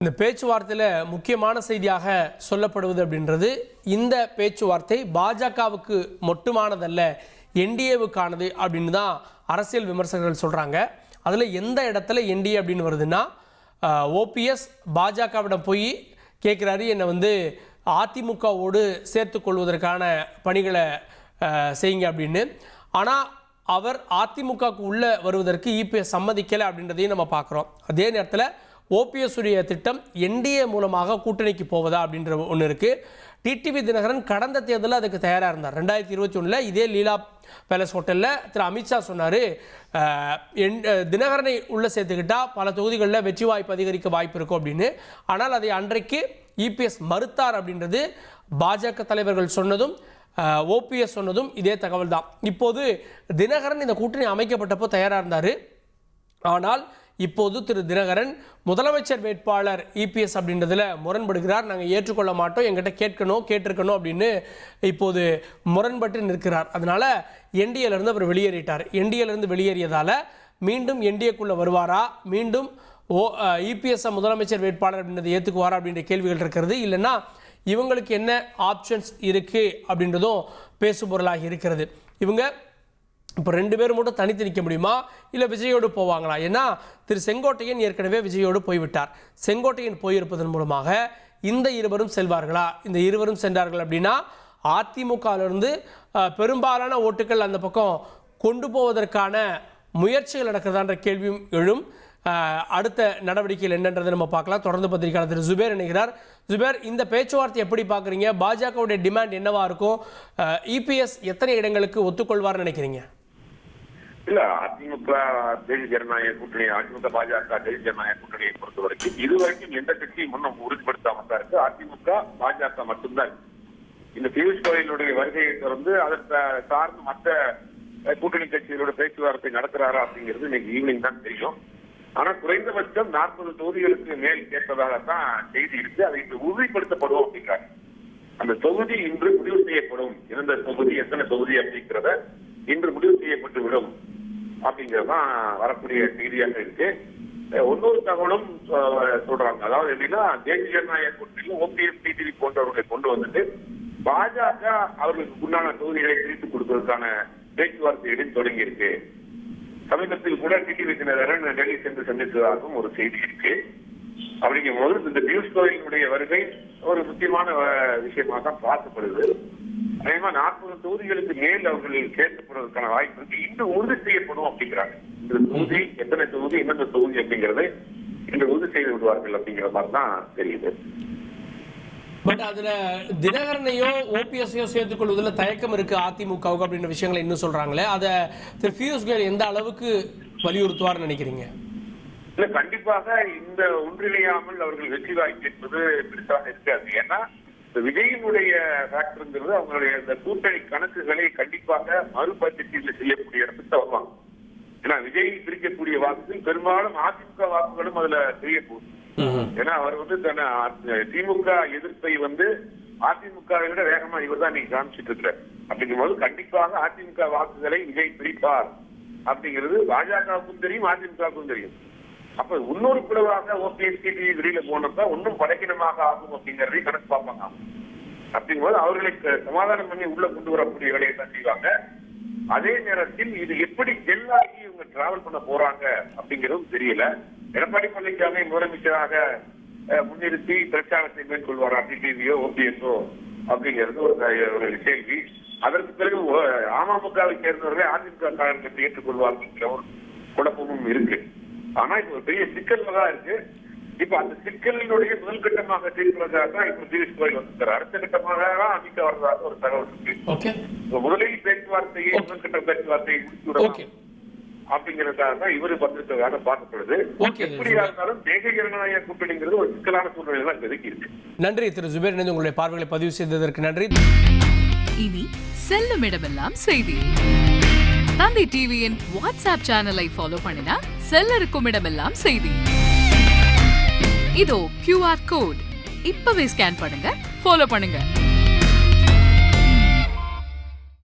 இந்த பேச்சுவார்த்தையில் முக்கியமான செய்தியாக சொல்லப்படுவது அப்படின்றது இந்த பேச்சுவார்த்தை பாஜகவுக்கு மட்டுமானதல்ல, என்டிஏவுக்கானது அப்படின்னு தான் அரசியல் விமர்சகர்கள் சொல்கிறாங்க. அதில் எந்த இடத்துல என்டிஏ அப்படின்னு வருதுன்னா, ஓபிஎஸ் பாஜகவிடம் போய் கேட்குறாரு, என்னை அதிமுகவோடு சேர்த்து கொள்வதற்கான பணிகளை செய்யுங்க அப்படின்னு. ஆனால் அவர் அதிமுகவுக்கு உள்ளே வருவதற்கு இபிஎஸ் சம்மதிக்கலை அப்படின்றதையும் நம்ம பார்க்குறோம். அதே நேரத்தில் ஓபிஎஸ் உடைய திட்டம் என்டிஏ மூலமாக கூட்டணிக்கு போவதா அப்படின்ற ஒன்று இருக்குது. டிடிவி தினகரன் கடந்த தேர்தலில் அதுக்கு தயாராக இருந்தார். 2021 இதே லீலா பேலஸ் ஹோட்டலில் திரு அமித்ஷா சொன்னார், தினகரனை உள்ளே சேர்த்துக்கிட்டால் பல தொகுதிகளில் வெற்றி வாய்ப்பு அதிகரிக்க வாய்ப்பு இருக்கும் அப்படின்னு. ஆனால் அதை அன்றைக்கு இபிஎஸ் மறுத்தார் அப்படின்றது பாஜக தலைவர்கள் சொன்னதும் ஓபிஎஸ் சொன்னதும் இதே தகவல் தான். இப்போது தினகரன் இந்த கூட்டணி அமைக்கப்பட்டப்போ தயாராக இருந்தார். ஆனால் இப்போது திரு தினகரன் முதலமைச்சர் வேட்பாளர் இபிஎஸ் அப்படின்றதுல முரண்படுகிறார். நாங்கள் ஏற்றுக்கொள்ள மாட்டோம், எங்கிட்ட கேட்டிருக்கணும் அப்படின்னு இப்போது முரண்பட்டு நிற்கிறார். அதனால் என்டிஏலேருந்து அவர் வெளியேறிட்டார். என்டிஏலேருந்து வெளியேறியதால் மீண்டும் என்டிஏக்குள்ளே வருவாரா, மீண்டும் இபிஎஸ் முதலமைச்சர் வேட்பாளர் அப்படின்றத ஏற்றுக்குவாரா அப்படின்ற கேள்விகள் இருக்கிறது. இல்லைன்னா இவங்களுக்கு என்ன ஆப்ஷன்ஸ் இருக்குது அப்படின்றதும் பேசுபொருளாகி இருக்கிறது. இவங்க இப்போ 2 பேரும் மட்டும் தனித்து நிற்க முடியுமா, இல்லை விஜயோடு போவாங்களா? ஏன்னா திரு செங்கோட்டையன் ஏற்கனவே விஜயோடு போய்விட்டார். செங்கோட்டையன் போயிருப்பதன் மூலமாக இந்த இருவரும் செல்வார்களா? இந்த இருவரும் சென்றார்கள் அப்படின்னா அதிமுகவிலிருந்து பெரும்பாலான ஓட்டுகள் அந்த பக்கம் கொண்டு போவதற்கான முயற்சிகள் நடக்கிறதான்ற கேள்வியும் எழும். அடுத்த நடவடிக்கைகள் என்னன்றதை நம்ம பார்க்கலாம். தொடர்ந்து பத்திரிகையாளர் திரு ஜுபேர் இணைகிறார். ஜுபேர், இந்த பேச்சுவார்த்தை எப்படி பார்க்குறீங்க? பாஜகவுடைய டிமாண்ட் என்னவா இருக்கும்? இபிஎஸ் எத்தனை இடங்களுக்கு ஒத்துக்கொள்வார்னு நினைக்கிறீங்க? இல்ல, அதிமுக தேசிய ஜனநாயக கூட்டணி, அதிமுக பாஜக தேசிய ஜனநாயக கூட்டணியை பொறுத்த வரைக்கும் இதுவரைக்கும் எந்த கட்சியும் முன்னும் உறுதிப்படுத்தாமல் தான் இருக்கு. அதிமுக பாஜக மட்டும்தான். இந்த பியூஷ் கோயலுடைய வருகையை தொடர்ந்து அதற்கு சார்ந்து மற்ற கூட்டணி கட்சிகளோட பேச்சுவார்த்தை நடத்துறாரா அப்படிங்கிறது இன்னைக்கு ஈவினிங் தான் தெரியும். ஆனா குறைந்தபட்சம் 40 தொகுதிகளுக்கு மேல் கேட்பதாகத்தான் செய்தி இருக்கு. அதை இன்று உறுதிப்படுத்தப்படும் அப்படிங்கிறாங்க. அந்த தொகுதி இன்று முடிவு செய்யப்படும். எந்த தொகுதி எத்தனை தொகுதி அப்படிங்கிறத இன்று முடிவு செய்யப்பட்டு விடும் அப்படிங்கறதுதான் வரக்கூடிய செய்தியாக இருக்கு. இன்னொரு தகவலும் சொல்றாங்க. அதாவது எப்படின்னா, தேசிய ஜனநாயக கூட்டணியில் ஓபிஎஸ் டிடிவி போன்றவர்களை கொண்டு வந்துட்டு பாஜக அவர்களுக்கு உண்டான தொகுதிகளை பிரித்துக் கொடுப்பதற்கான பேச்சுவார்த்தைகளில் தொடங்கி இருக்கு. சமீபத்தில் கூட டிடிவி தினகரன் டெல்லி சென்று சந்தித்ததாகவும் ஒரு செய்தி இருக்கு. அப்படிங்கும் போது இந்த பியூஷ் கோயலினுடைய வருகை ஒரு முக்கியமான விஷயமாக தான் பார்க்கப்படுது. அதே மாதிரி 40 தொகுதிகளுக்கு மேல் அவர்கள் கேட்கப்படுவதற்கான வாய்ப்பு இருக்கு. இன்னும் உறுதி செய்யப்படும் அப்படிங்கிறாங்க. இந்த தொகுதி எத்தனை தொகுதி, எந்தெந்த தொகுதி அப்படிங்கறதை இன்று உறுதி செய்து விடுவார்கள் அப்படிங்கிற மாதிரி தான் தெரியுது. பட் அதுல தினகரனையோ ஓபிஎஸ்ஸையோ சேர்த்துக் கொள்வதில் தயக்கம் இருக்கு அதிமுகவுக்கு அப்படின்ற விஷயங்களை இன்னும் சொல்றாங்களே, அதை திரு பியூஷ் கோயல் எந்த அளவுக்கு வலியுறுத்துவார்னு நினைக்கிறீங்க? இல்ல, கண்டிப்பாக இந்த ஒன்றிணையாமல் அவர்கள் வெற்றி வாய்ப்பு என்பது பெருசாக இருக்காது. ஏன்னா விஜயினுடைய ஃபேக்டருங்கிறது அவங்களுடைய இந்த கூட்டணி கணக்குகளை கண்டிப்பாக மறுபட்ஜெட்டில் செய்யக்கூடிய இடத்துக்கு வருவாங்க. ஏன்னா விஜய் பிரிக்கக்கூடிய வாக்குகள் பெரும்பாலும் அதிமுக வாக்குகளும் அதுல தெரிய போகுது. ஏன்னா அவர் திமுக எதிர்ப்பை அதிமுகவை விட வேகமா இவர் தான் நீங்க காமிச்சிட்டு இருக்கிறார். அப்படிங்கும் போது கண்டிப்பாக அதிமுக வாக்குகளை விஜய் பிரிப்பார் அப்படிங்கிறது பாஜகவுக்கும் தெரியும், அதிமுகவுக்கும் தெரியும். அப்ப இன்னொரு குழுவாக ஓபிஎஸ் டிடிவி வெளியில போனப்ப இன்னும் பலகீனமாக ஆகும் அப்படிங்கறதை கணக்கு பார்ப்பாங்க. அப்படிங்கும்போது அவர்களை சமாதானம் பண்ணி உள்ள கொண்டு வரக்கூடிய வேலையை தான் செய்வாங்க. அதே நேரத்தில் இது எப்படி ஜெல்லாகி இவங்க டிராவல் பண்ண போறாங்க அப்படிங்கிறதும் தெரியல. எடப்பாடி பழனிசாமி முதலமைச்சராக முன்னிறுத்தி பிரச்சாரத்தை மேற்கொள்வாரா டிடிவியோ ஓபிஎஸ்ஓ அப்படிங்கிறது ஒரு கேள்வி. அதற்கு பிறகு அமமுகவை சேர்ந்தவர்களை அதிமுக காரர்கள் ஏற்றுக்கொள்வார்கள் ஒரு குழப்பமும் இருக்கு. ஆனா இது ஒரு பெரிய சிக்கல் தான் இருக்கு. இப்ப அந்த சிக்கலினுடைய முதல் கட்டமாக தீர்ப்பதாக தான் இப்ப பியூஷ் கோயல் வந்திருக்காரு. அடுத்த கட்டமாக தான் அமித்ஷா வர்றதாக ஒரு தகவல் இருக்கு. முதலில் பேச்சுவார்த்தையை முதல் கட்ட பேச்சுவார்த்தையை முடிச்சு அப்படிங்கிறதாக தான் இவரு வந்திருக்கிறதாக பார்க்கப்படுது. எப்படியா இருந்தாலும் தேசிய ஜனநாயக கூட்டணிங்கிறது ஒரு சிக்கலான சூழ்நிலை தான் இப்போதைக்கு இருக்கு. நன்றி திரு ஜுபேர், உங்களுடைய பார்வைகளை பதிவு செய்ததற்கு நன்றி. இனி செல்லும் இடமெல்லாம் செய்தி. தந்தி டிவியின் வாட்ஸ்அப் சேனலை ஃபாலோ பண்ணினா செல்ல இருக்கும் இடமெல்லாம் செய்தி. இதோ QR கோட் இப்பவே ஸ்கேன் பண்ணுங்க, ஃபாலோ பண்ணுங்க.